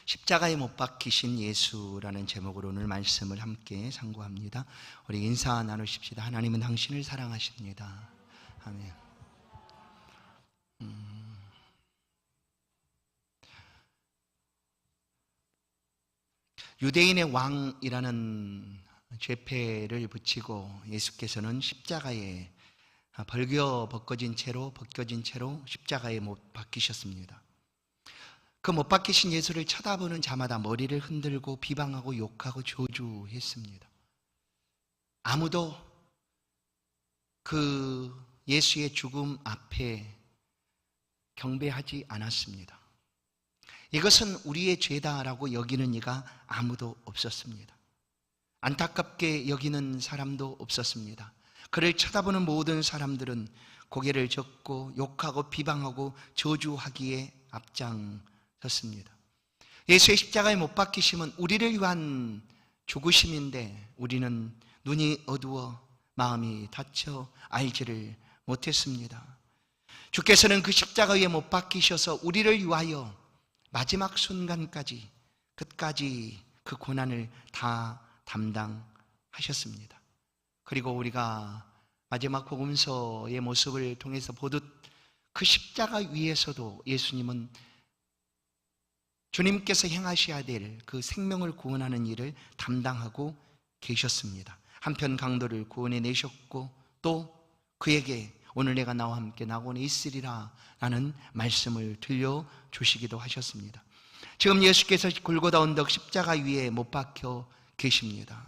십자가에 못 박히신 예수라는 제목으로 오늘 말씀을 함께 상고합니다. 우리 인사 나누십시다. 하나님은 당신을 사랑하십니다. 아멘. 유대인의 왕이라는 죄패를 붙이고 예수께서는 십자가에 벗겨진 채로 십자가에 못 박히셨습니다. 그 못 박히신 예수를 쳐다보는 자마다 머리를 흔들고 비방하고 욕하고 저주했습니다. 아무도 그 예수의 죽음 앞에 경배하지 않았습니다. 이것은 우리의 죄다라고 여기는 이가 아무도 없었습니다. 안타깝게 여기는 사람도 없었습니다. 그를 쳐다보는 모든 사람들은 고개를 젓고 욕하고 비방하고 저주하기에 앞장섰습니다. 예수의 십자가에 못 박히심은 우리를 위한 죽으심인데 우리는 눈이 어두워 마음이 닫혀 알지를 못했습니다. 주께서는 그 십자가 위에 못 박히셔서 우리를 위하여 마지막 순간까지 끝까지 그 고난을 다 담당하셨습니다. 그리고 우리가 마지막 복음서의 모습을 통해서 보듯 그 십자가 위에서도 예수님은 주님께서 행하셔야 될 그 생명을 구원하는 일을 담당하고 계셨습니다. 한편 강도를 구원해 내셨고 또 그에게 오늘 내가 나와 함께 낙원에 있으리라 라는 말씀을 들려주시기도 하셨습니다. 지금 예수께서 골고다 언덕 십자가 위에 못 박혀 계십니다.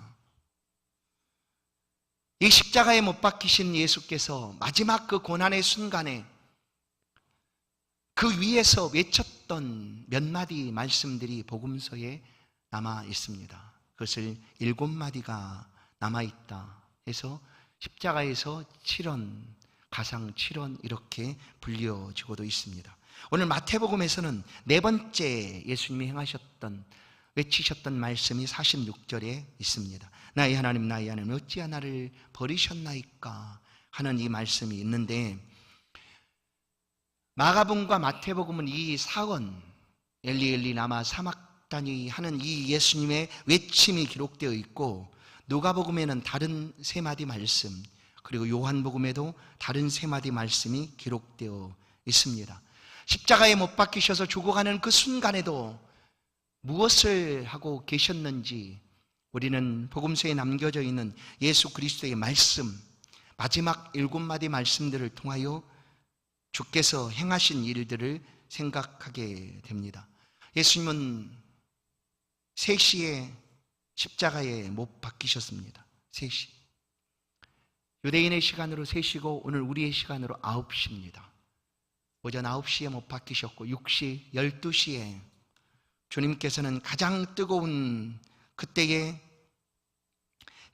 이 십자가에 못 박히신 예수께서 마지막 그 고난의 순간에 그 위에서 외쳤던 몇 마디 말씀들이 복음서에 남아 있습니다. 그것을 7마디가 남아있다 해서 십자가에서 7원, 가상 7원 이렇게 불려지고도 있습니다. 오늘 마태복음에서는 네 번째 예수님이 외치셨던 말씀이 46절에 있습니다. 나의 하나님 어찌하여 나를 버리셨나이까 하는 이 말씀이 있는데, 마가복음과 마태복음은 이 사건 엘리 엘리 라마 사막다니 하는 이 예수님의 외침이 기록되어 있고, 누가복음에는 다른 세 마디 말씀, 그리고 요한복음에도 다른 세 마디 말씀이 기록되어 있습니다. 십자가에 못 박히셔서 죽어가는 그 순간에도 무엇을 하고 계셨는지 우리는 복음서에 남겨져 있는 예수 그리스도의 말씀, 마지막 7마디 말씀들을 통하여 주께서 행하신 일들을 생각하게 됩니다. 예수님은 3시에 십자가에 못 박히셨습니다. 3시. 유대인의 시간으로 3시고 오늘 우리의 시간으로 9시입니다. 오전 9시에 못 박히셨고 6시, 12시에 주님께서는 가장 뜨거운 그때에,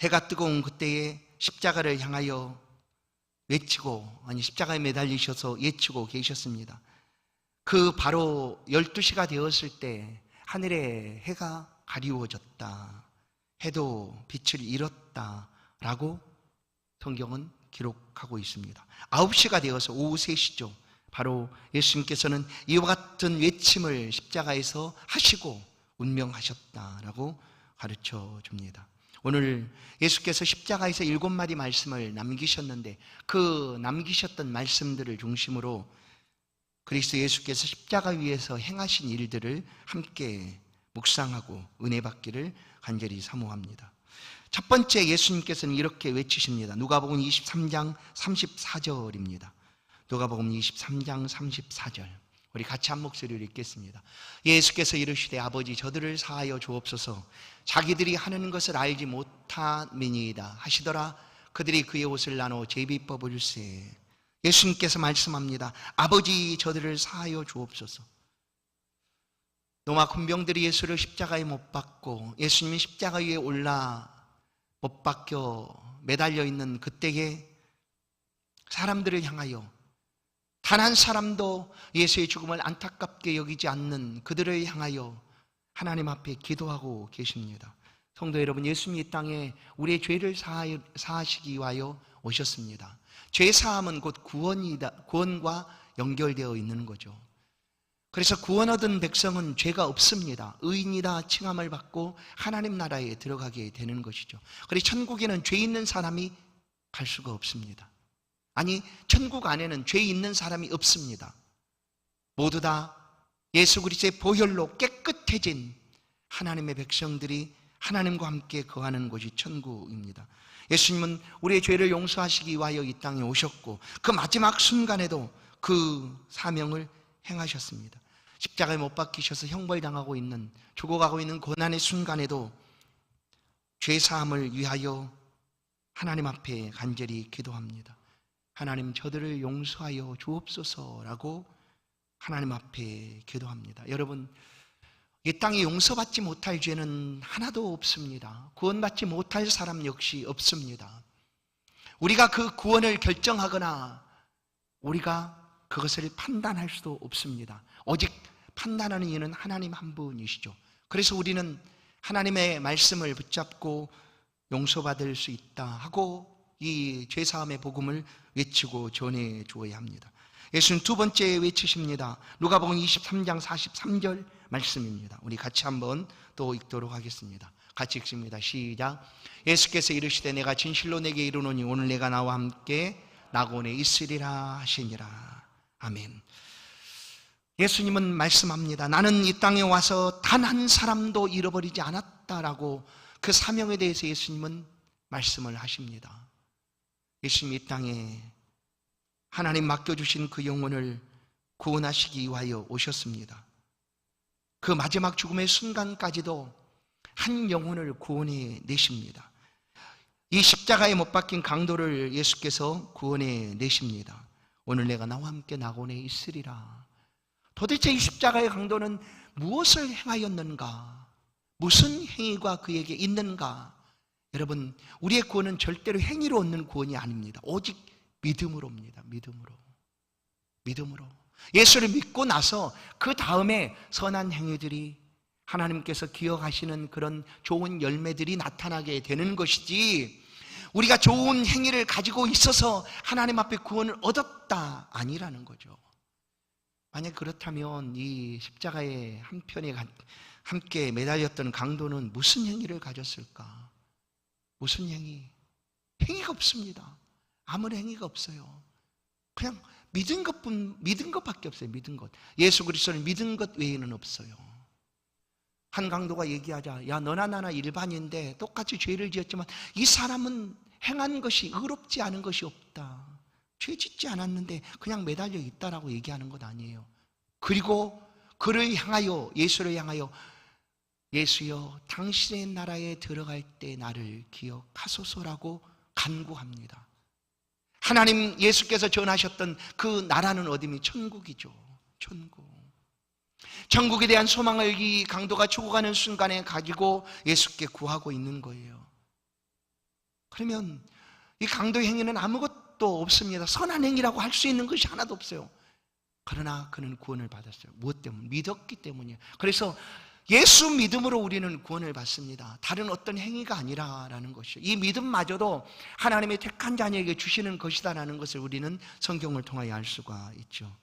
해가 뜨거운 그때에 십자가를 향하여 십자가에 매달리셔서 외치고 계셨습니다. 그 바로 12시가 되었을 때 하늘에 해가 가리워졌다, 해도 빛을 잃었다라고 성경은 기록하고 있습니다. 9시가 되어서 오후 3시죠. 바로 예수님께서는 이와 같은 외침을 십자가에서 하시고 운명하셨다라고 가르쳐 줍니다. 오늘 예수께서 십자가에서 7마디 말씀을 남기셨는데 그 남기셨던 말씀들을 중심으로 그리스도 예수께서 십자가 위에서 행하신 일들을 함께 묵상하고 은혜 받기를 간절히 사모합니다. 첫 번째, 예수님께서는 이렇게 외치십니다. 누가복음 23장 34절입니다. 누가복음 23장 34절. 우리 같이 한 목소리로 읽겠습니다. 예수께서 이르시되 아버지 저들을 사하여 주옵소서, 자기들이 하는 것을 알지 못함이니이다 하시더라. 그들이 그의 옷을 나눠 제비 뽑을세. 예수님께서 말씀합니다. 아버지 저들을 사하여 주옵소서. 로마 군병들이 예수를 십자가에 못 박고 예수님이 십자가 위에 올라 못 박혀 매달려 있는 그때에 사람들을 향하여 단 한 사람도 예수의 죽음을 안타깝게 여기지 않는 그들을 향하여 하나님 앞에 기도하고 계십니다. 성도 여러분, 예수님이 이 땅에 우리의 죄를 사하시기 위하여 오셨습니다. 죄 사함은 곧 구원과 연결되어 있는 거죠. 그래서 구원 얻은 백성은 죄가 없습니다. 의인이다 칭함을 받고 하나님 나라에 들어가게 되는 것이죠. 그래서 천국에는 죄 있는 사람이 갈 수가 없습니다. 아니, 천국 안에는 죄 있는 사람이 없습니다. 모두 다 예수 그리스도의 보혈로 깨끗해진 하나님의 백성들이 하나님과 함께 거하는 곳이 천국입니다. 예수님은 우리의 죄를 용서하시기 위하여 이 땅에 오셨고 그 마지막 순간에도 그 사명을 행하셨습니다. 십자가에 못 박히셔서 형벌당하고 있는, 죽어가고 있는 고난의 순간에도 죄사함을 위하여 하나님 앞에 간절히 기도합니다. 하나님, 저들을 용서하여 주옵소서라고 하나님 앞에 기도합니다. 여러분, 이 땅에 용서받지 못할 죄는 하나도 없습니다. 구원받지 못할 사람 역시 없습니다. 우리가 그 구원을 결정하거나 우리가 그것을 판단할 수도 없습니다. 오직 판단하는 이는 하나님 한 분이시죠. 그래서 우리는 하나님의 말씀을 붙잡고 용서받을 수 있다 하고 이 죄사함의 복음을 외치고 전해 주어야 합니다. 예수님 두 번째 외치십니다. 누가복음 23장 43절 말씀입니다. 우리 같이 한번 또 읽도록 하겠습니다. 같이 읽습니다. 시작. 예수께서 이르시되 내가 진실로 내게 이르노니 오늘 내가 나와 함께 낙원에 있으리라 하시니라. 아멘. 예수님은 말씀합니다. 나는 이 땅에 와서 단 한 사람도 잃어버리지 않았다라고 그 사명에 대해서 예수님은 말씀을 하십니다. 예수님이 이 땅에 하나님 맡겨주신 그 영혼을 구원하시기 위하여 오셨습니다. 그 마지막 죽음의 순간까지도 한 영혼을 구원해 내십니다. 이 십자가에 못 박힌 강도를 예수께서 구원해 내십니다. 오늘 내가 나와 함께 낙원에 있으리라. 도대체 이 십자가의 강도는 무엇을 행하였는가? 무슨 행위가 그에게 있는가? 여러분, 우리의 구원은 절대로 행위로 얻는 구원이 아닙니다. 오직 믿음으로입니다. 믿음으로. 예수를 믿고 나서 그 다음에 선한 행위들이 하나님께서 기억하시는 그런 좋은 열매들이 나타나게 되는 것이지, 우리가 좋은 행위를 가지고 있어서 하나님 앞에 구원을 얻었다 아니라는 거죠. 만약 그렇다면 이 십자가의 한편에 함께 매달렸던 강도는 무슨 행위를 가졌을까? 무슨 행위? 행위가 없습니다. 아무런 행위가 없어요. 그냥 믿은 것밖에 없어요. 믿은 것. 예수 그리스도를 믿은 것 외에는 없어요. 한 강도가 얘기하자, 야, 너나 나나 일반인데 똑같이 죄를 지었지만 이 사람은 행한 것이 의롭지 않은 것이 없다. 죄 짓지 않았는데 그냥 매달려 있다라고 얘기하는 것 아니에요. 그리고 그를 향하여, 예수를 향하여, 예수여 당신의 나라에 들어갈 때 나를 기억하소서라고 간구합니다. 하나님, 예수께서 전하셨던 그 나라는 어디니? 천국이죠. 천국에 대한 소망을 이 강도가 죽어가는 순간에 가지고 예수께 구하고 있는 거예요. 그러면 이 강도의 행위는 아무것도 없습니다. 선한 행위라고 할 수 있는 것이 하나도 없어요. 그러나 그는 구원을 받았어요. 무엇 때문에? 믿었기 때문이에요. 그래서 예수 믿음으로 우리는 구원을 받습니다. 다른 어떤 행위가 아니라라는 것이죠. 이 믿음마저도 하나님의 택한 자녀에게 주시는 것이다라는 것을 우리는 성경을 통하여 알 수가 있죠.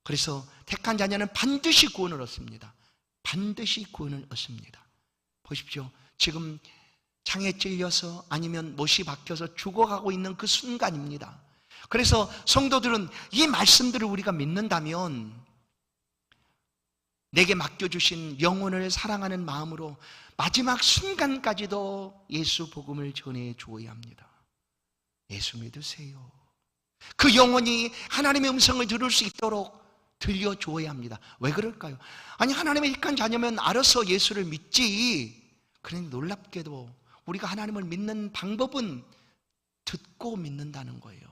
그래서 택한 자녀는 반드시 구원을 얻습니다. 반드시 구원을 얻습니다. 보십시오. 지금 창에 찔려서 아니면 못이 박혀서 죽어가고 있는 그 순간입니다. 그래서 성도들은 이 말씀들을 우리가 믿는다면 내게 맡겨주신 영혼을 사랑하는 마음으로 마지막 순간까지도 예수 복음을 전해 주어야 합니다. 예수 믿으세요. 그 영혼이 하나님의 음성을 들을 수 있도록 들려주어야 합니다. 왜 그럴까요? 아니, 하나님의 택한 자녀면 알아서 예수를 믿지. 그런데 놀랍게도 우리가 하나님을 믿는 방법은 듣고 믿는다는 거예요.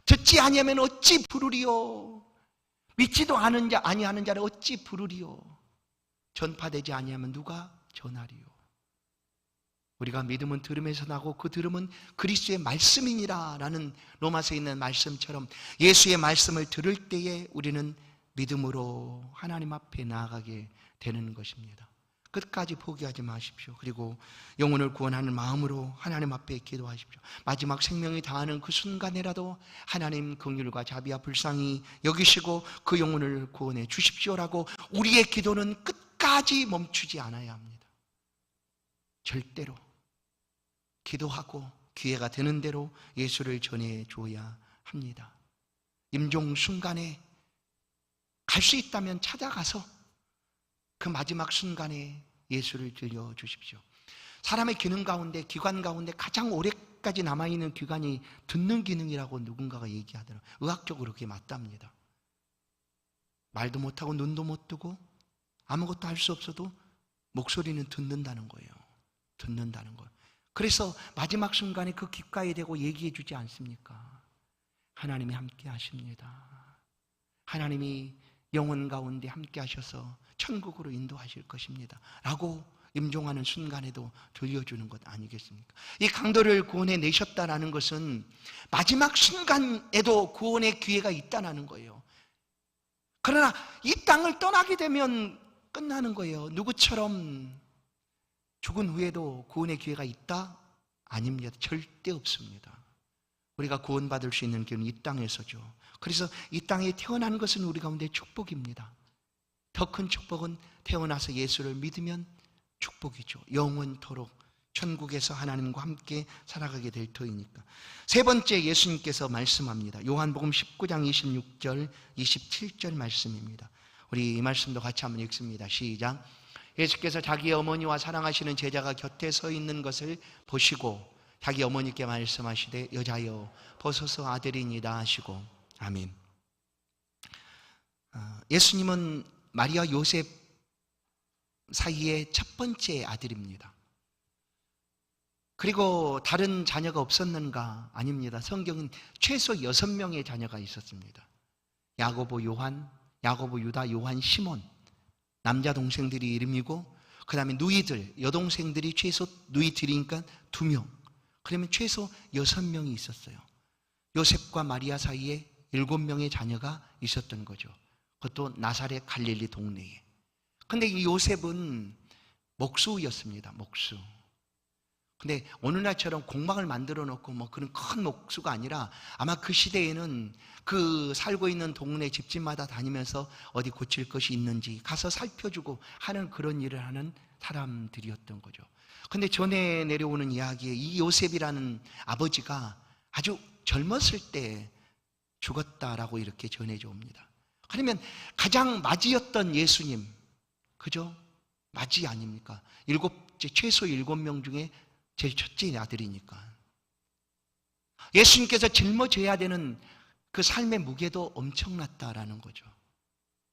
듣지 아니하면 어찌 부르리요? 믿지도 않은 자 아니하는 자를 어찌 부르리요? 전파되지 아니하면 누가 전하리요? 우리가 믿음은 들음에서 나고 그 들음은 그리스도의 말씀이니라 라는 로마서에 있는 말씀처럼 예수의 말씀을 들을 때에 우리는 믿음으로 하나님 앞에 나아가게 되는 것입니다. 끝까지 포기하지 마십시오. 그리고 영혼을 구원하는 마음으로 하나님 앞에 기도하십시오. 마지막 생명이 다하는 그 순간에라도 하나님 긍휼과 자비와 불쌍히 여기시고 그 영혼을 구원해 주십시오라고 우리의 기도는 끝까지 멈추지 않아야 합니다. 절대로 기도하고 기회가 되는 대로 예수를 전해 줘야 합니다. 임종 순간에 갈 수 있다면 찾아가서 그 마지막 순간에 예수를 들려주십시오. 사람의 기능 가운데, 기관 가운데 가장 오래까지 남아있는 기관이 듣는 기능이라고 누군가가 얘기하더라고요. 의학적으로 그게 맞답니다. 말도 못하고 눈도 못 뜨고 아무것도 할 수 없어도 목소리는 듣는다는 거예요. 듣는다는 거예요. 그래서 마지막 순간에 그 귓가에 대고 얘기해 주지 않습니까? 하나님이 함께 하십니다. 하나님이 영혼 가운데 함께 하셔서 천국으로 인도하실 것입니다 라고 임종하는 순간에도 들려주는 것 아니겠습니까? 이 강도를 구원해 내셨다라는 것은 마지막 순간에도 구원의 기회가 있다는 거예요. 그러나 이 땅을 떠나게 되면 끝나는 거예요. 누구처럼 죽은 후에도 구원의 기회가 있다? 아닙니다. 절대 없습니다. 우리가 구원받을 수 있는 길은 이 땅에서죠. 그래서 이 땅에 태어난 것은 우리 가운데 축복입니다. 더 큰 축복은 태어나서 예수를 믿으면 축복이죠. 영원토록 천국에서 하나님과 함께 살아가게 될 터이니까. 세 번째, 예수님께서 말씀합니다. 요한복음 19장 26절 27절 말씀입니다. 우리 이 말씀도 같이 한번 읽습니다. 시작. 예수께서 자기 어머니와 사랑하시는 제자가 곁에 서 있는 것을 보시고 자기 어머니께 말씀하시되 여자여 보소서 아들이니이다 하시고. 아멘. 예수님은 마리아 요셉 사이의 첫 번째 아들입니다. 그리고 다른 자녀가 없었는가? 아닙니다. 성경은 최소 6명의 자녀가 있었습니다. 야고보, 요한, 야고보, 유다, 요한, 시몬, 남자 동생들이 이름이고, 그 다음에 누이들, 여동생들이 최소 누이들이니까 2명. 그러면 최소 6명이 있었어요. 요셉과 마리아 사이에 7명의 자녀가 있었던 거죠. 그것도 나사렛 갈릴리 동네에. 근데 이 요셉은 목수였습니다. 목수. 근데 오늘날처럼 공방을 만들어 놓고 뭐 그런 큰 목수가 아니라 아마 그 시대에는 그 살고 있는 동네 집집마다 다니면서 어디 고칠 것이 있는지 가서 살펴주고 하는 그런 일을 하는 사람들이었던 거죠. 근데 전에 내려오는 이야기에 이 요셉이라는 아버지가 아주 젊었을 때 죽었다라고 이렇게 전해져 옵니다. 그러면 가장 맞이였던 예수님, 그죠? 맞이 아닙니까? 최소 7명 중에 제일 첫째 아들이니까. 예수님께서 짊어져야 되는 그 삶의 무게도 엄청났다라는 거죠.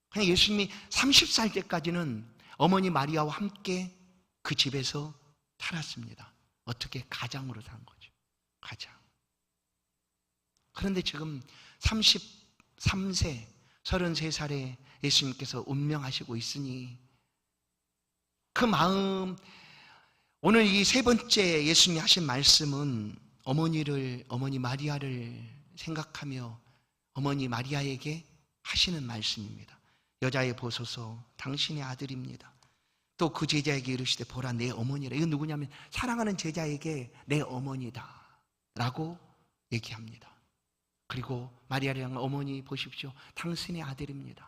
그냥 예수님이 30살 때까지는 어머니 마리아와 함께 그 집에서 살았습니다. 어떻게? 가장으로 산 거죠. 가장. 그런데 지금 33세, 33살에 예수님께서 운명하시고 있으니 그 마음, 오늘 이 세 번째 예수님이 하신 말씀은 어머니 마리아를 생각하며 어머니 마리아에게 하시는 말씀입니다. 여자의 보소서 당신의 아들입니다. 또 그 제자에게 이르시되 보라 내 어머니라. 이건 누구냐면 사랑하는 제자에게 내 어머니다 라고 얘기합니다. 그리고 마리아를 향한 어머니 보십시오. 당신의 아들입니다.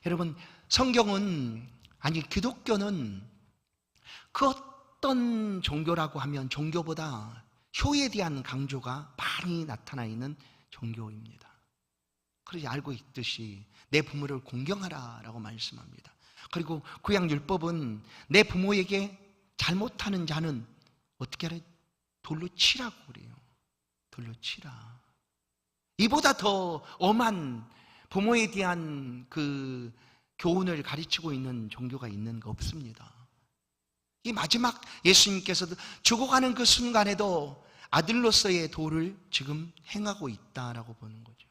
여러분, 성경은, 아니 기독교는 그 어떤 종교라고 하면 종교보다 효에 대한 강조가 많이 나타나 있는 종교입니다. 그러지 알고 있듯이 내 부모를 공경하라 라고 말씀합니다. 그리고 구약율법은 내 부모에게 잘못하는 자는 어떻게 하래? 돌로 치라고 그래요. 돌로 치라. 이보다 더 엄한 부모에 대한 그 교훈을 가르치고 있는 종교가 있는 거 없습니다. 이 마지막 예수님께서도 죽어가는 그 순간에도 아들로서의 도를 지금 행하고 있다라고 보는 거죠.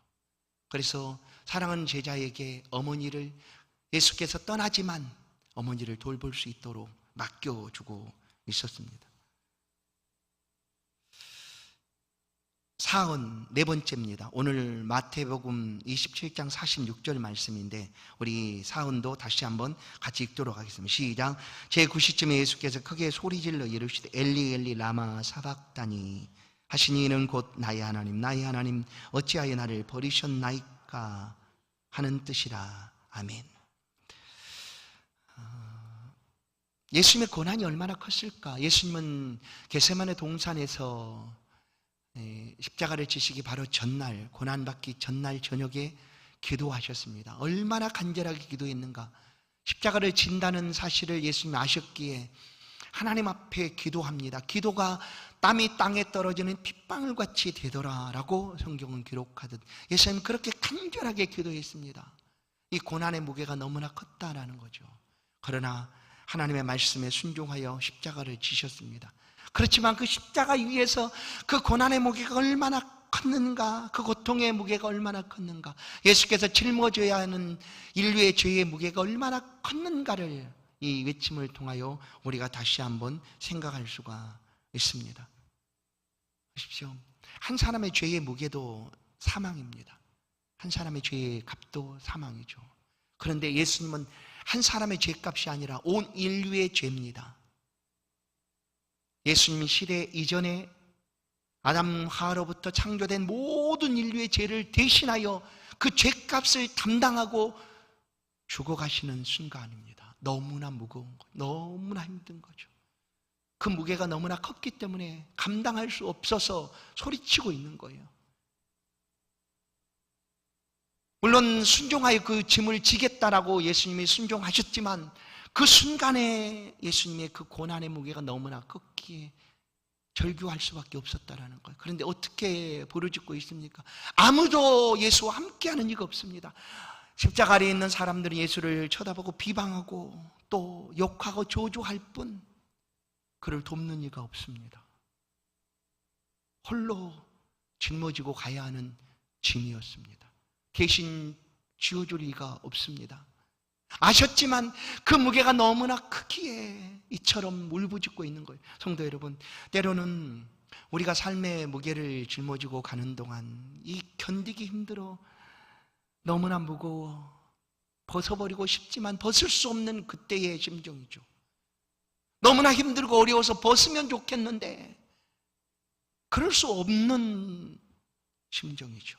그래서 사랑하는 제자에게 어머니를 예수께서 떠나지만 어머니를 돌볼 수 있도록 맡겨주고 있었습니다. 사흔 네 번째입니다. 오늘 마태복음 27장 46절 말씀인데 우리 사흔도 다시 한번 같이 읽도록 하겠습니다. 시작. 제9시쯤에 예수께서 크게 소리질러 이르시되 엘리 엘리 라마 사박다니 하시니 이는 곧 나의 하나님 어찌하여 나를 버리셨나이까 하는 뜻이라. 아멘. 예수님의 고난이 얼마나 컸을까? 예수님은 겟세마네 동산에서 십자가를 지시기 바로 전날, 고난받기 전날 저녁에 기도하셨습니다. 얼마나 간절하게 기도했는가. 십자가를 진다는 사실을 예수님이 아셨기에 하나님 앞에 기도합니다. 기도가 땀이 땅에 떨어지는 핏방울같이 되더라라고 성경은 기록하듯 예수님은 그렇게 간절하게 기도했습니다. 이 고난의 무게가 너무나 컸다라는 거죠. 그러나 하나님의 말씀에 순종하여 십자가를 지셨습니다. 그렇지만 그 십자가 위에서 그 고난의 무게가 얼마나 컸는가, 그 고통의 무게가 얼마나 컸는가, 예수께서 짊어져야 하는 인류의 죄의 무게가 얼마나 컸는가를 이 외침을 통하여 우리가 다시 한번 생각할 수가 있습니다. 보십시오. 한 사람의 죄의 무게도 사망입니다. 한 사람의 죄의 값도 사망이죠. 그런데 예수님은 한 사람의 죄값이 아니라 온 인류의 죄입니다. 예수님이 시대 이전에 아담 하와로부터 창조된 모든 인류의 죄를 대신하여 그 죄값을 담당하고 죽어가시는 순간입니다. 너무나 무거운 거, 너무나 힘든 거죠. 그 무게가 너무나 컸기 때문에 감당할 수 없어서 소리치고 있는 거예요. 물론 순종하여 그 짐을 지겠다라고 예수님이 순종하셨지만 그 순간에 예수님의 그 고난의 무게가 너무나 컸기에 절규할 수밖에 없었다라는 거예요. 그런데 어떻게 부르짖고 있습니까? 아무도 예수와 함께하는 이가 없습니다. 십자가 아래에 있는 사람들은 예수를 쳐다보고 비방하고 또 욕하고 저주할 뿐 그를 돕는 이가 없습니다. 홀로 짊어지고 가야 하는 짐이었습니다. 대신 쥐어줄 이가 없습니다. 아셨지만 그 무게가 너무나 크기에 이처럼 울부짖고 있는 거예요. 성도 여러분, 때로는 우리가 삶의 무게를 짊어지고 가는 동안 이 견디기 힘들어, 너무나 무거워, 벗어버리고 싶지만 벗을 수 없는 그때의 심정이죠. 너무나 힘들고 어려워서 벗으면 좋겠는데 그럴 수 없는 심정이죠.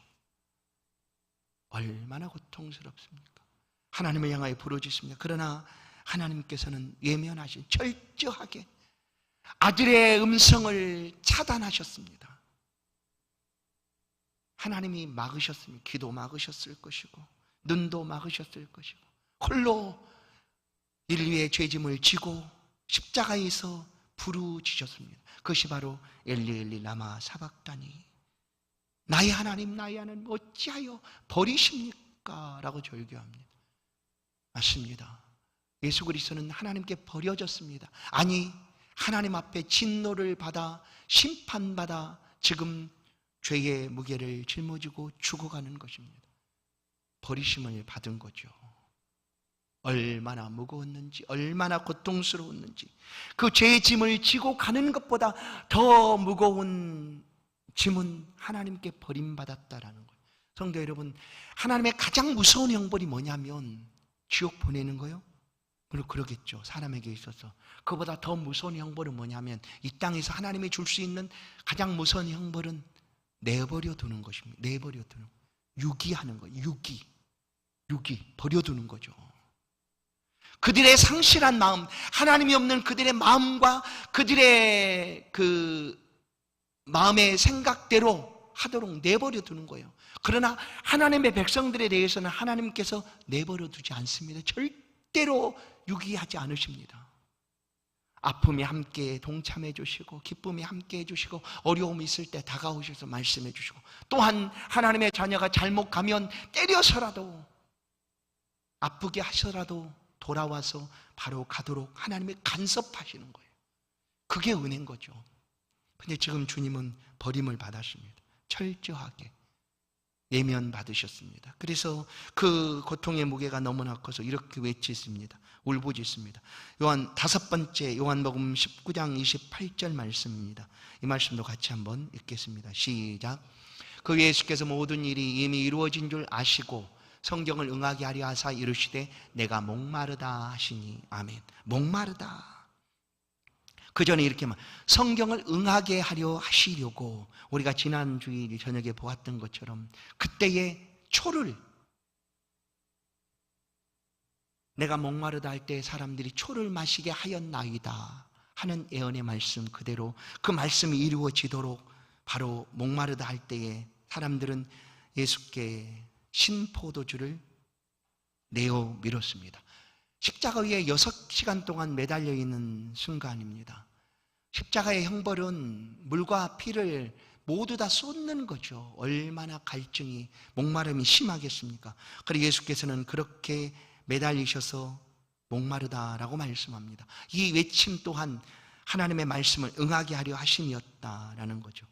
얼마나 고통스럽습니까? 하나님을 향하여 부르짖습니다. 그러나 하나님께서는 외면하신, 철저하게 아들의 음성을 차단하셨습니다. 하나님이 막으셨습니다. 귀도 막으셨을 것이고 눈도 막으셨을 것이고 홀로 인류의 죄짐을 지고 십자가에서 부르짖으셨습니다. 그것이 바로 엘리 엘리 라마 사박다니, 나의 하나님 어찌하여 버리십니까? 라고 절규합니다. 맞습니다. 예수 그리스도는 하나님께 버려졌습니다. 아니, 하나님 앞에 진노를 받아 심판받아 지금 죄의 무게를 짊어지고 죽어가는 것입니다. 버리심을 받은 거죠. 얼마나 무거웠는지, 얼마나 고통스러웠는지, 그 죄의 짐을 지고 가는 것보다 더 무거운 짐은 하나님께 버림받았다라는 거예요. 성도 여러분, 하나님의 가장 무서운 형벌이 뭐냐면 지옥 보내는 거요? 물론 그러겠죠. 사람에게 있어서. 그보다 더 무서운 형벌은 뭐냐면 이 땅에서 하나님이 줄 수 있는 가장 무서운 형벌은 내버려 두는 것입니다. 내버려 두는, 유기하는 거예요. 유기, 버려두는 거죠. 그들의 상실한 마음, 하나님이 없는 그들의 마음과 그들의 그 마음의 생각대로 하도록 내버려 두는 거예요. 그러나 하나님의 백성들에 대해서는 하나님께서 내버려 두지 않습니다. 절대로 유기하지 않으십니다. 아픔이 함께 동참해 주시고 기쁨이 함께 해 주시고 어려움이 있을 때 다가오셔서 말씀해 주시고, 또한 하나님의 자녀가 잘못 가면 때려서라도 아프게 하셔라도 돌아와서 바로 가도록 하나님이 간섭하시는 거예요. 그게 은혜인 거죠. 근데 지금 주님은 버림을 받았습니다. 철저하게 외면받으셨습니다. 그래서 그 고통의 무게가 너무나 커서 이렇게 외치십니다. 울부짖습니다. 다섯 번째 요한복음 19장 28절 말씀입니다. 이 말씀도 같이 한번 읽겠습니다. 시작. 그 예수께서 모든 일이 이미 이루어진 줄 아시고 성경을 응하게 하려 하사 이르시되 내가 목마르다 하시니. 아멘. 목마르다. 그 전에 이렇게 성경을 응하게 하려 하시려고, 우리가 지난 주일 저녁에 보았던 것처럼 그때의 초를, 내가 목마르다 할 때 사람들이 초를 마시게 하였나이다 하는 예언의 말씀 그대로 그 말씀이 이루어지도록 바로 목마르다 할 때에 사람들은 예수께 신포도주를 내어 밀었습니다. 십자가 위에 6시간 동안 매달려 있는 순간입니다. 십자가의 형벌은 물과 피를 모두 다 쏟는 거죠. 얼마나 갈증이, 목마름이 심하겠습니까? 그리고 예수께서는 그렇게 매달리셔서 목마르다라고 말씀합니다. 이 외침 또한 하나님의 말씀을 응하게 하려 하심이었다라는 거죠.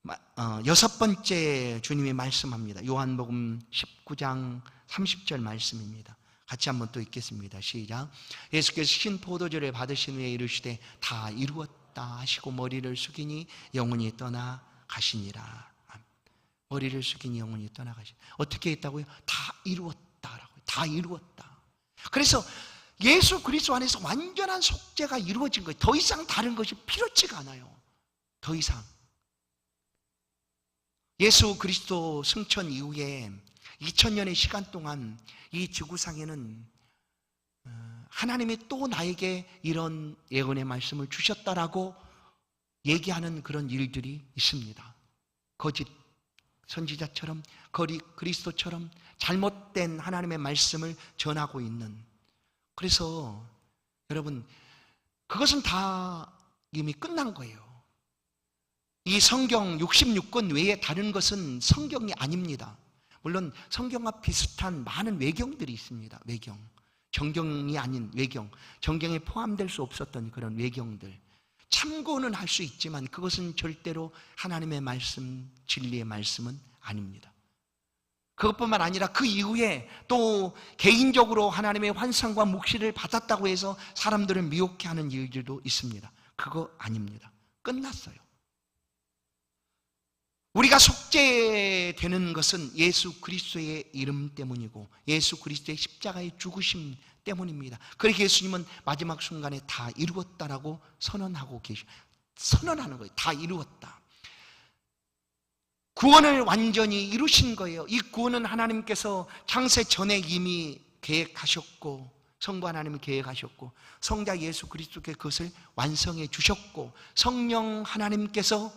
6번째 주님이 말씀합니다. 요한복음 19장 30절 말씀입니다. 같이 한번 또 읽겠습니다. 시작. 예수께서 신포도주를 받으신 후에 이르시되 다 이루었다 하시고 머리를 숙이니 영혼이 떠나 가시니라. 머리를 숙이니 영혼이 떠나 가시니. 어떻게 했다고요? 다 이루었다라고. 다 이루었다. 그래서 예수 그리스도 안에서 완전한 속죄가 이루어진 거예요. 더 이상 다른 것이 필요치가 않아요. 더 이상. 예수 그리스도 승천 이후에 2000년의 시간 동안 이 지구상에는 하나님이 또 나에게 이런 예언의 말씀을 주셨다라고 얘기하는 그런 일들이 있습니다. 거짓 선지자처럼, 그리스도처럼 잘못된 하나님의 말씀을 전하고 있는. 그래서 여러분, 그것은 다 이미 끝난 거예요. 이 성경 66권 외에 다른 것은 성경이 아닙니다. 물론 성경과 비슷한 많은 외경들이 있습니다. 외경, 정경이 아닌 외경, 정경에 포함될 수 없었던 그런 외경들, 참고는 할 수 있지만 그것은 절대로 하나님의 말씀, 진리의 말씀은 아닙니다. 그것뿐만 아니라 그 이후에 또 개인적으로 하나님의 환상과 묵시를 받았다고 해서 사람들을 미혹해 하는 일들도 있습니다. 그거 아닙니다. 끝났어요. 우리가 속죄되는 것은 예수 그리스도의 이름 때문이고 예수 그리스도의 십자가의 죽으심 때문입니다. 그래서 예수님은 마지막 순간에 다 이루었다라고 선언하고 선언하는 거예요. 다 이루었다. 구원을 완전히 이루신 거예요. 이 구원은 하나님께서 창세 전에 이미 계획하셨고, 성부 하나님이 계획하셨고, 성자 예수 그리스도께 그것을 완성해 주셨고, 성령 하나님께서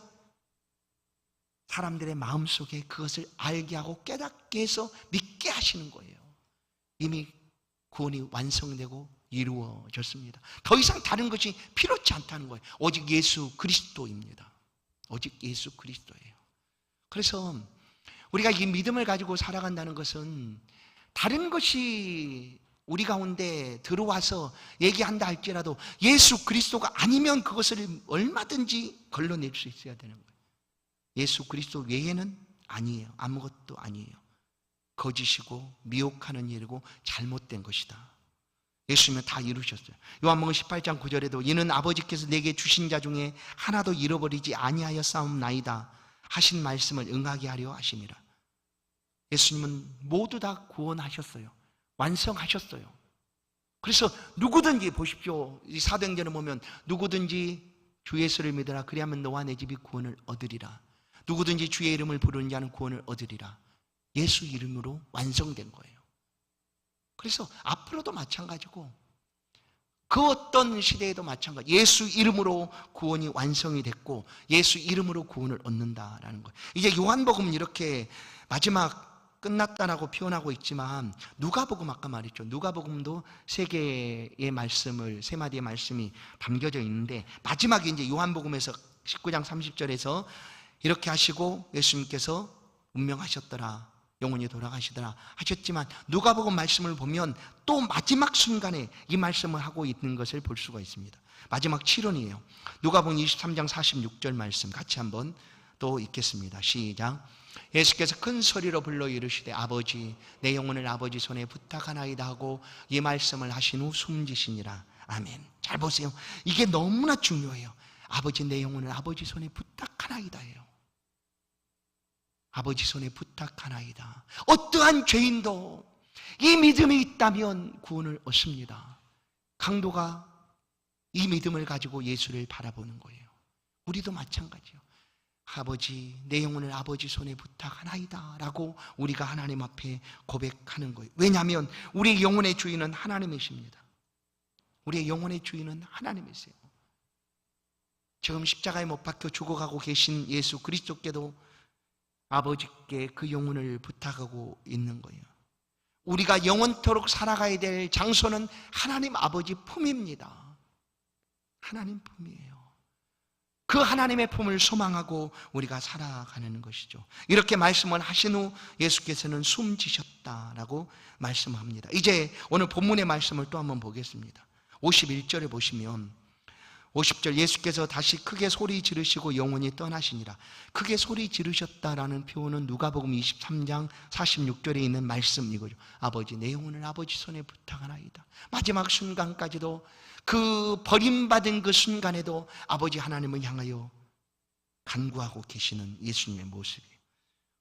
사람들의 마음속에 그것을 알게 하고 깨닫게 해서 믿게 하시는 거예요. 이미 구원이 완성되고 이루어졌습니다. 더 이상 다른 것이 필요치 않다는 거예요. 오직 예수 그리스도입니다. 오직 예수 그리스도예요. 그래서 우리가 이 믿음을 가지고 살아간다는 것은 다른 것이 우리 가운데 들어와서 얘기한다 할지라도 예수 그리스도가 아니면 그것을 얼마든지 걸러낼 수 있어야 되는 거예요. 예수 그리스도 외에는 아니에요. 아무것도 아니에요. 거짓이고 미혹하는 일이고 잘못된 것이다. 예수님은 다 이루셨어요. 요한복음 18장 9절에도 이는 아버지께서 내게 주신 자 중에 하나도 잃어버리지 아니하여 싸움나이다 하신 말씀을 응하게 하려 하심이라. 예수님은 모두 다 구원하셨어요. 완성하셨어요. 그래서 누구든지 보십시오. 이 사도행전을 보면 누구든지 주 예수를 믿으라 그리하면 너와 내 집이 구원을 얻으리라. 누구든지 주의 이름을 부르는 자는 구원을 얻으리라. 예수 이름으로 완성된 거예요. 그래서 앞으로도 마찬가지고 그 어떤 시대에도 마찬가지. 예수 이름으로 구원이 완성이 됐고 예수 이름으로 구원을 얻는다라는 거예요. 이제 요한복음은 이렇게 마지막 끝났다라고 표현하고 있지만 누가복음, 아까 말했죠. 누가복음도 세 개의 말씀을, 세 마디의 말씀이 담겨져 있는데 마지막에 이제 요한복음에서 19장 30절에서 이렇게 하시고 예수님께서 운명하셨더라, 영원히 돌아가시더라 하셨지만 누가복음 말씀을 보면 또 마지막 순간에 이 말씀을 하고 있는 것을 볼 수가 있습니다. 마지막 7원이에요. 누가복음 23장 46절 말씀 같이 한번 또 읽겠습니다. 시작. 예수께서 큰 소리로 불러 이르시되 아버지 내 영혼을 아버지 손에 부탁하나이다 하고 이 말씀을 하신 후 숨지시니라. 아멘. 잘 보세요. 이게 너무나 중요해요. 아버지 내 영혼을 아버지 손에 부탁하나이다 해요. 아버지 손에 부탁하나이다. 어떠한 죄인도 이 믿음이 있다면 구원을 얻습니다. 강도가 이 믿음을 가지고 예수를 바라보는 거예요. 우리도 마찬가지요. 아버지, 내 영혼을 아버지 손에 부탁하나이다 라고 우리가 하나님 앞에 고백하는 거예요. 왜냐하면 우리의 영혼의 주인은 하나님이십니다. 우리의 영혼의 주인은 하나님이세요. 지금 십자가에 못 박혀 죽어가고 계신 예수 그리스도께도 아버지께 그 영혼을 부탁하고 있는 거예요. 우리가 영원토록 살아가야 될 장소는 하나님 아버지 품입니다. 하나님 품이에요. 그 하나님의 품을 소망하고 우리가 살아가는 것이죠. 이렇게 말씀을 하신 후 예수께서는 숨지셨다라고 말씀합니다. 이제 오늘 본문의 말씀을 또 한번 보겠습니다. 51절에 보시면 50절 예수께서 다시 크게 소리 지르시고 영원히 떠나시니라. 크게 소리 지르셨다라는 표현은 누가복음 23장 46절에 있는 말씀 이거죠. 아버지, 내 영혼을 아버지 손에 부탁하나이다. 마지막 순간까지도, 그 버림받은 그 순간에도 아버지 하나님을 향하여 간구하고 계시는 예수님의 모습이에요.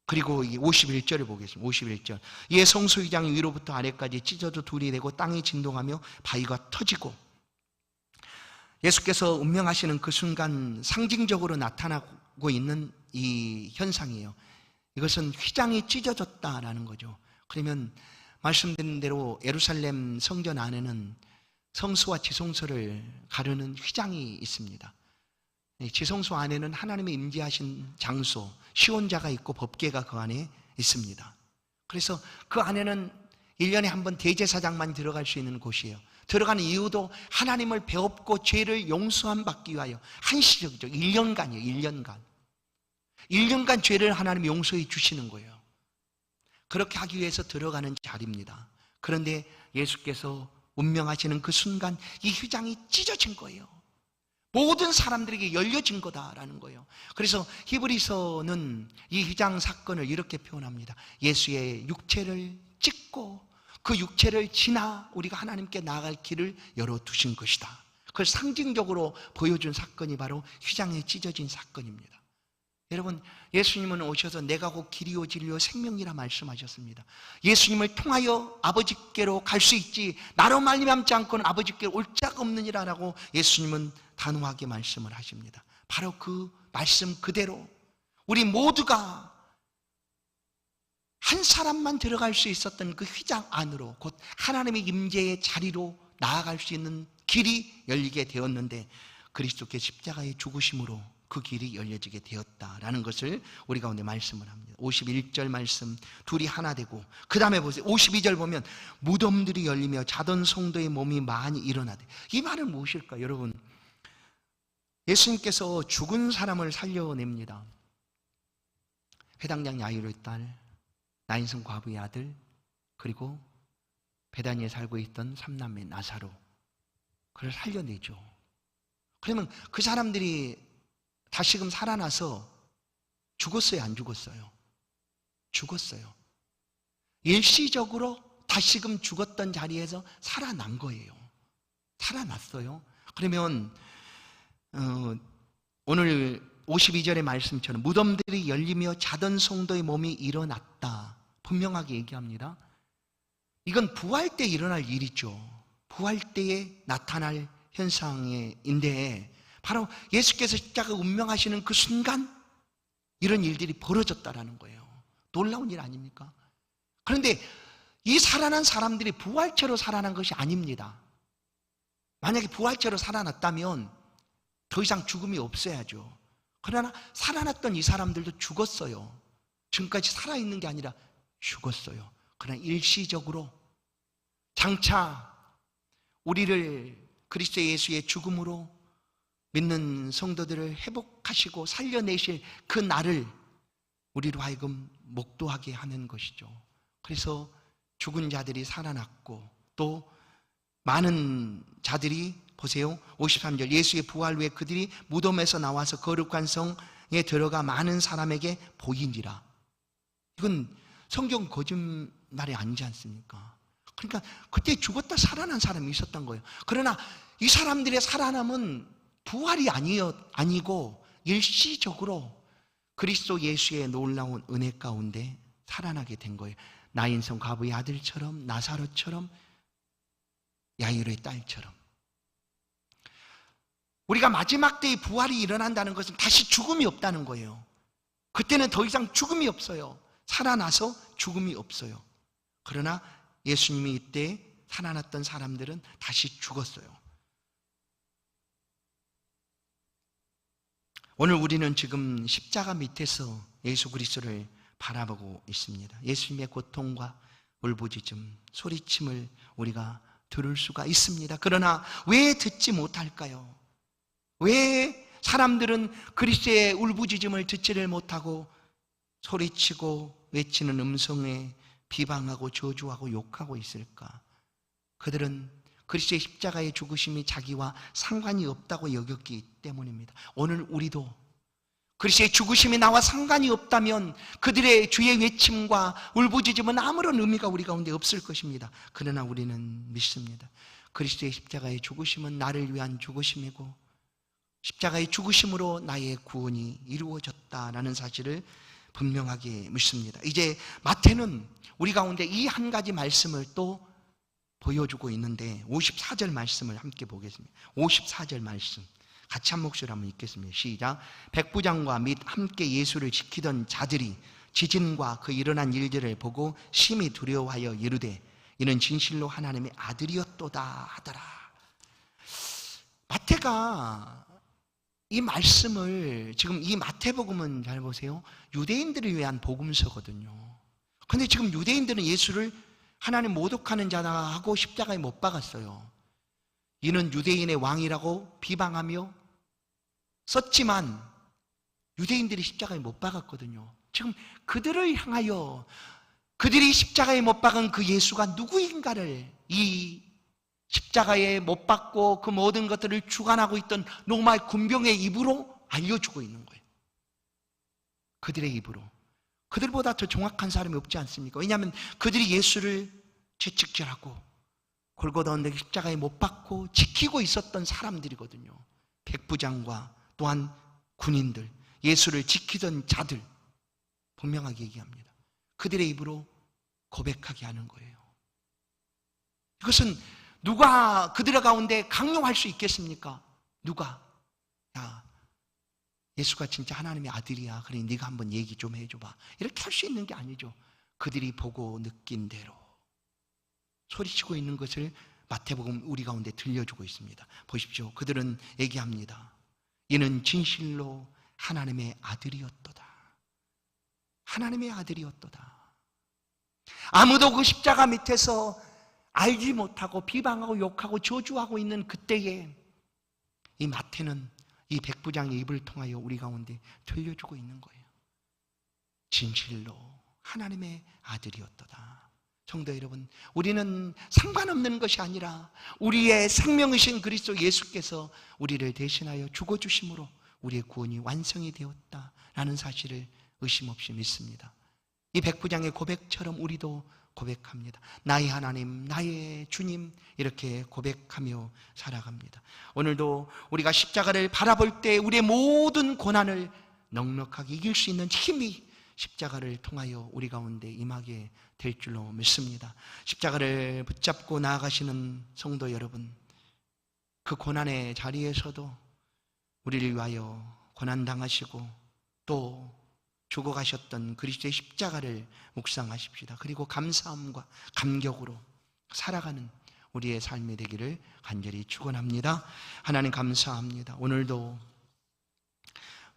그리고 51절을 보겠습니다. 51절 이에 성소휘장이 위로부터 아래까지 찢어져 둘이 되고 땅이 진동하며 바위가 터지고. 예수께서 운명하시는 그 순간 상징적으로 나타나고 있는 이 현상이에요. 이것은 휘장이 찢어졌다라는 거죠. 그러면 말씀드린 대로 예루살렘 성전 안에는 성소와 지성소를 가르는 휘장이 있습니다. 지성소 안에는 하나님의 임재하신 장소, 시온자가 있고 법궤가 그 안에 있습니다. 그래서 그 안에는 1년에 한 번 대제사장만 들어갈 수 있는 곳이에요. 들어가는 이유도 하나님을 배웁고 죄를 용서함 받기 위하여 한시적이죠. 1년간이에요. 1년간 죄를 하나님이 용서해 주시는 거예요. 그렇게 하기 위해서 들어가는 자리입니다. 그런데 예수께서 운명하시는 그 순간 이 휘장이 찢어진 거예요. 모든 사람들에게 열려진 거다라는 거예요. 그래서 히브리서는 이 휘장 사건을 이렇게 표현합니다. 예수의 육체를 찢고 그 육체를 지나 우리가 하나님께 나아갈 길을 열어두신 것이다. 그걸 상징적으로 보여준 사건이 바로 휘장에 찢어진 사건입니다. 여러분, 예수님은 오셔서 내가 곧 길이요 진리요 생명이라 말씀하셨습니다. 예수님을 통하여 아버지께로 갈 수 있지 나로 말미암지 않고는 아버지께로 올 자가 없느니라라고 예수님은 단호하게 말씀을 하십니다. 바로 그 말씀 그대로 우리 모두가 한 사람만 들어갈 수 있었던 그 휘장 안으로, 곧 하나님의 임재의 자리로 나아갈 수 있는 길이 열리게 되었는데 그리스도께 십자가의 죽으심으로 그 길이 열려지게 되었다라는 것을 우리 가운데 말씀을 합니다. 51절 말씀, 둘이 하나 되고, 그 다음에 보세요. 52절 보면 무덤들이 열리며 자던 성도의 몸이 많이 일어나되. 이 말은 무엇일까? 여러분, 예수님께서 죽은 사람을 살려냅니다. 회당장 야이로의 딸, 나인성 과부의 아들, 그리고 베다니에 살고 있던 삼남매 나사로, 그를 살려내죠. 그러면 그 사람들이 다시금 살아나서 죽었어요? 안 죽었어요? 죽었어요. 일시적으로 다시금 죽었던 자리에서 살아난 거예요. 살아났어요. 그러면 오늘 52절의 말씀처럼 무덤들이 열리며 자던 성도의 몸이 일어났다. 분명하게 얘기합니다. 이건 부활 때 일어날 일이죠. 부활 때에 나타날 현상인데 바로 예수께서 십자가 운명하시는 그 순간 이런 일들이 벌어졌다라는 거예요. 놀라운 일 아닙니까? 그런데 이 살아난 사람들이 부활체로 살아난 것이 아닙니다. 만약에 부활체로 살아났다면 더 이상 죽음이 없어야죠. 그러나 살아났던 이 사람들도 죽었어요. 지금까지 살아있는 게 아니라 죽었어요. 그러나 일시적으로 장차 우리를 그리스도 예수의 죽음으로 믿는 성도들을 회복하시고 살려내실 그 날을 우리로 하여금 목도하게 하는 것이죠. 그래서 죽은 자들이 살아났고 또 많은 자들이 보세요. 53절 예수의 부활 후에 그들이 무덤에서 나와서 거룩한 성에 들어가 많은 사람에게 보이니라. 이건 성경 거짓말이 아니지 않습니까? 그러니까 그때 죽었다 살아난 사람이 있었던 거예요. 그러나 이 사람들의 살아남은 부활이 아니고 일시적으로 그리스도 예수의 놀라운 은혜 가운데 살아나게 된 거예요. 나인성 과부의 아들처럼, 나사로처럼, 야이로의 딸처럼. 우리가 마지막 때의 부활이 일어난다는 것은 다시 죽음이 없다는 거예요. 그때는 더 이상 죽음이 없어요. 살아나서 죽음이 없어요. 그러나 예수님이 이때 살아났던 사람들은 다시 죽었어요. 오늘 우리는 지금 십자가 밑에서 예수 그리스도를 바라보고 있습니다. 예수님의 고통과 울부짖음, 소리침을 우리가 들을 수가 있습니다. 그러나 왜 듣지 못할까요? 왜 사람들은 그리스도의 울부짖음을 듣지를 못하고 소리치고 외치는 음성에 비방하고 저주하고 욕하고 있을까? 그들은 그리스도의 십자가의 죽으심이 자기와 상관이 없다고 여겼기 때문입니다. 오늘 우리도 그리스도의 죽으심이 나와 상관이 없다면 그들의 주의 외침과 울부짖음은 아무런 의미가 우리 가운데 없을 것입니다. 그러나 우리는 믿습니다. 그리스도의 십자가의 죽으심은 나를 위한 죽으심이고 십자가의 죽으심으로 나의 구원이 이루어졌다라는 사실을 분명하게 믿습니다. 이제 마태는 우리 가운데 이 한 가지 말씀을 또 보여주고 있는데 54절 말씀을 함께 보겠습니다. 54절 말씀 같이 한 목소리로 한번 읽겠습니다. 시작. 백부장과 및 함께 예수를 지키던 자들이 지진과 그 일어난 일들을 보고 심히 두려워하여 이르되 이는 진실로 하나님의 아들이었도다 하더라. 마태가 이 말씀을, 지금 이 마태복음은 잘 보세요, 유대인들을 위한 복음서거든요. 근데 지금 유대인들은 예수를 하나님 모독하는 자다 하고 십자가에 못 박았어요. 이는 유대인의 왕이라고 비방하며 썼지만 유대인들이 십자가에 못 박았거든요. 지금 그들을 향하여 그들이 십자가에 못 박은 그 예수가 누구인가를 이 십자가에 못 박고 그 모든 것들을 주관하고 있던 로마 군병의 입으로 알려주고 있는 거예요. 그들의 입으로. 그들보다 더 정확한 사람이 없지 않습니까? 왜냐하면 그들이 예수를 채찍질하고 골고다 언덕 십자가에 못 박고 지키고 있었던 사람들이거든요. 백부장과 또한 군인들, 예수를 지키던 자들, 분명하게 얘기합니다. 그들의 입으로 고백하게 하는 거예요. 이것은 누가 그들 가운데 강요할 수 있겠습니까? 누가? 야, 예수가 진짜 하나님의 아들이야. 그러니 네가 한번 얘기 좀 해줘봐. 이렇게 할 수 있는 게 아니죠. 그들이 보고 느낀 대로 소리치고 있는 것을 마태복음 우리 가운데 들려주고 있습니다. 보십시오. 그들은 얘기합니다. 이는 진실로 하나님의 아들이었도다. 하나님의 아들이었도다. 아무도 그 십자가 밑에서 알지 못하고 비방하고 욕하고 저주하고 있는 그때에 이 마태는 이 백부장의 입을 통하여 우리 가운데 들려주고 있는 거예요. 진실로 하나님의 아들이었도다. 성도 여러분, 우리는 상관없는 것이 아니라 우리의 생명이신 그리스도 예수께서 우리를 대신하여 죽어주심으로 우리의 구원이 완성이 되었다라는 사실을 의심 없이 믿습니다. 이 백부장의 고백처럼 우리도 고백합니다. 나의 하나님, 나의 주님, 이렇게 고백하며 살아갑니다. 오늘도 우리가 십자가를 바라볼 때 우리의 모든 고난을 넉넉하게 이길 수 있는 힘이 십자가를 통하여 우리 가운데 임하게 될 줄로 믿습니다. 십자가를 붙잡고 나아가시는 성도 여러분, 그 고난의 자리에서도 우리를 위하여 고난당하시고 또 죽어가셨던 그리스도의 십자가를 묵상하십시다. 그리고 감사함과 감격으로 살아가는 우리의 삶이 되기를 간절히 축원합니다. 하나님 감사합니다. 오늘도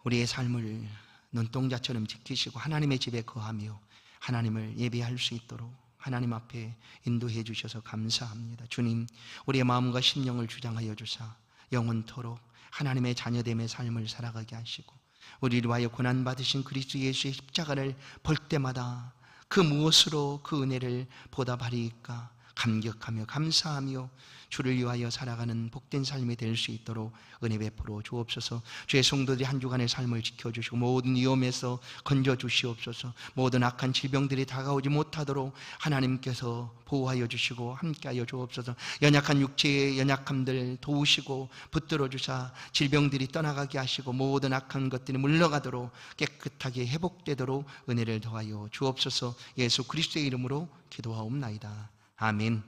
우리의 삶을 눈동자처럼 지키시고 하나님의 집에 거하며 하나님을 예배할 수 있도록 하나님 앞에 인도해 주셔서 감사합니다. 주님, 우리의 마음과 심령을 주장하여 주사 영원토록 하나님의 자녀됨의 삶을 살아가게 하시고 우리를 위하여 고난받으신 그리스도 예수의 십자가를 볼 때마다 그 무엇으로 그 은혜를 보답하리이까? 감격하며 감사하며 주를 위하여 살아가는 복된 삶이 될 수 있도록 은혜 베풀어 주옵소서. 주의 성도들이 한 주간의 삶을 지켜주시고 모든 위험에서 건져주시옵소서. 모든 악한 질병들이 다가오지 못하도록 하나님께서 보호하여 주시고 함께하여 주옵소서. 연약한 육체의 연약함들 도우시고 붙들어 주사 질병들이 떠나가게 하시고 모든 악한 것들이 물러가도록 깨끗하게 회복되도록 은혜를 더하여 주옵소서. 예수 그리스도의 이름으로 기도하옵나이다. 아멘.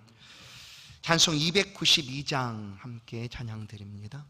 찬송 292장 함께 찬양 드립니다.